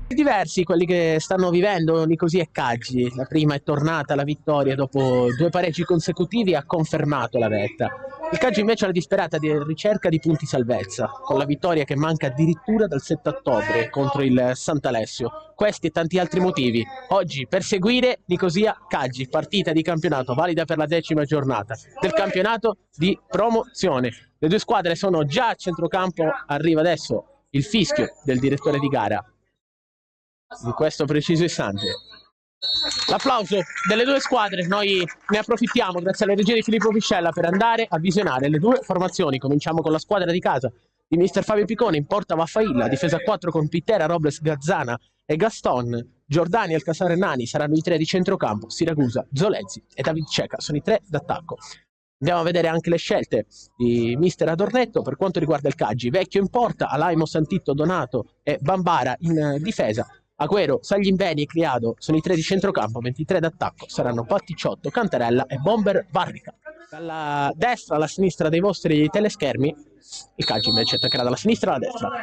Diversi quelli che stanno vivendo Nicosia e Caggi. La prima è tornata alla vittoria dopo 2 pareggi consecutivi e ha confermato la vetta. Il Caggi invece è alla disperata ricerca di punti salvezza, con la vittoria che manca addirittura dal 7 ottobre contro il Sant'Alessio. Questi e tanti altri motivi oggi per seguire Nicosia Caggi, partita di campionato valida per la 10ª giornata del campionato di promozione. Le 2 squadre sono già a centrocampo, arriva adesso il fischio del direttore di gara in questo preciso istante. L'applauso delle 2 squadre, noi ne approfittiamo grazie alle regie di Filippo Piscella per andare a visionare le 2 formazioni. Cominciamo con la squadra di casa di mister Fabio Piccone, in porta Vaffailla, difesa 4 con Pittera, Robles, Gazzana e Gaston. Giordani, Alcasar e Nani saranno i 3 di centrocampo, Siragusa, Zolezzi e David Ceca sono i 3 d'attacco. Andiamo a vedere anche le scelte di mister Adornetto per quanto riguarda il Caggi. Vecchio in porta, Alaimo, Santitto, Donato e Bambara in difesa. Agüero, Saglimbeni e Criado sono i 3 di centrocampo, 23 d'attacco saranno Patticciotto, Cantarella e Bomber Varrica. Dalla destra alla sinistra dei vostri teleschermi, il Caggi invece attaccherà dalla sinistra alla destra.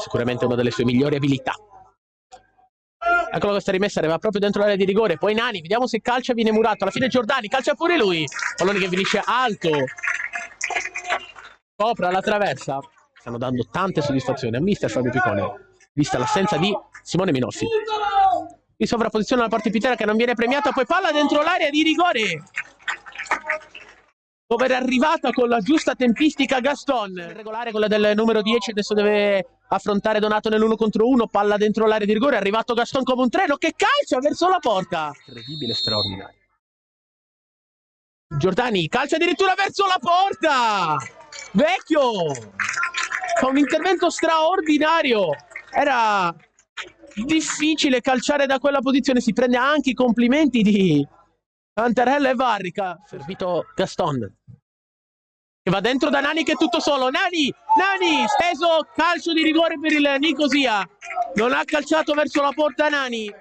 Sicuramente una delle sue migliori abilità. Eccolo, questa rimessa arriva proprio dentro l'area di rigore, poi Nani, vediamo se calcia, viene murato, alla fine Giordani, calcia pure lui, pallone che finisce alto, sopra la traversa. Stanno dando tante soddisfazioni a mister Fabio Piccone, vista l'assenza di Simone Minossi. In sovrapposizione alla parte Pitera che non viene premiata, poi palla dentro l'area di rigore, dove era arrivata con la giusta tempistica Gaston. Regolare quella del numero 10, adesso deve affrontare Donato nell'1 contro 1, palla dentro l'area di rigore, è arrivato Gaston come un treno che calcia verso la porta. Incredibile, straordinario. Giordani calcia addirittura verso la porta. Vecchio fa un intervento straordinario. Era difficile calciare da quella posizione, si prende anche i complimenti di Cantarella e Varrica. Servito Gaston che va dentro da Nani che è tutto solo. Nani steso, calcio di rigore per il Nicosia, non ha calciato verso la porta Nani.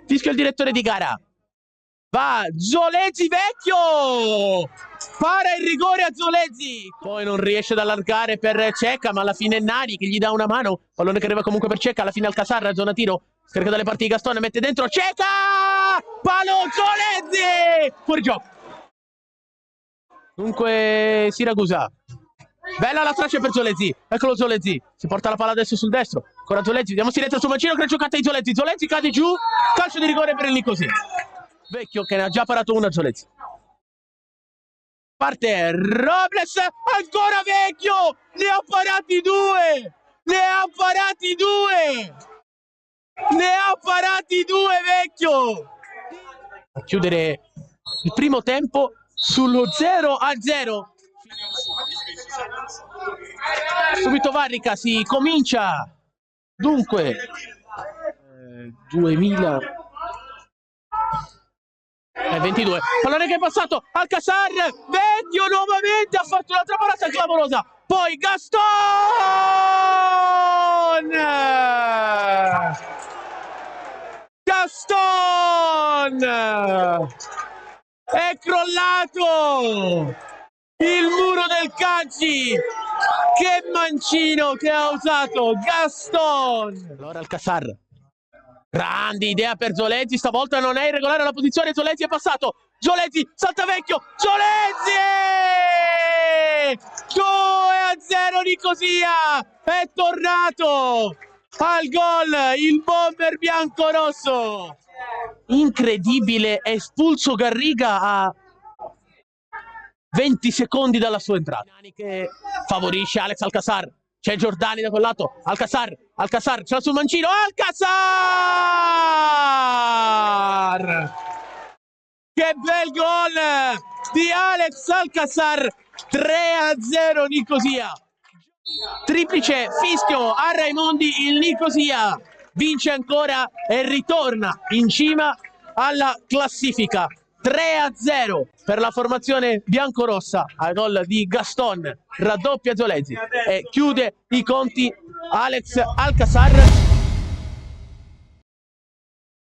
Fischia il direttore di gara, va Zolezzi, Vecchio para il rigore a Zolezzi, poi non riesce ad allargare per Ceca, ma alla fine è Nani che gli dà una mano, pallone che arriva comunque per Ceca, alla fine Alcasar, zona tiro, scarica dalle parti di Gastone, mette dentro Ceca, palo Zolezzi, fuori gioco. Dunque Siragusa, bella la traccia per Zolezzi, eccolo Zolezzi, si porta la palla adesso sul destro, ancora Zolezzi, vediamo si entra sul mancino, che giocata di Zolezzi cade giù, calcio di rigore per il Nicosia. Vecchio che ne ha già parato una Zolezzi. Parte Robles, ancora Vecchio, ne ha parati 2, Vecchio. A chiudere il primo tempo sullo 0-0. Subito Varrica, si comincia. Dunque 2022, pallone che è passato, Alcasar, Vecchio nuovamente ha fatto un'altra parata clamorosa, poi Gaston è crollato il muro del Caggi, che mancino che ha usato Gaston. Allora Alcasar, grande idea per Zolezzi, stavolta non è irregolare la posizione, Zolezzi è passato, Zolezzi salta Vecchio, Zolezzi 2-0 Nicosia, è tornato al gol il bomber bianco-rosso. Incredibile, è espulso Garriga a 20 secondi dalla sua entrata, che favorisce Alex Alcasar. C'è Giordani da quel lato, Alcasar, ce l'ha sul mancino, Alcasar! Che bel gol di Alex Alcasar, 3-0 Nicosia. Triplice fischio a Raimondi, il Nicosia vince ancora e ritorna in cima alla classifica. 3-0 per la formazione biancorossa, al gol di Gaston, raddoppia Zolezzi e chiude i conti Alex Alcasar.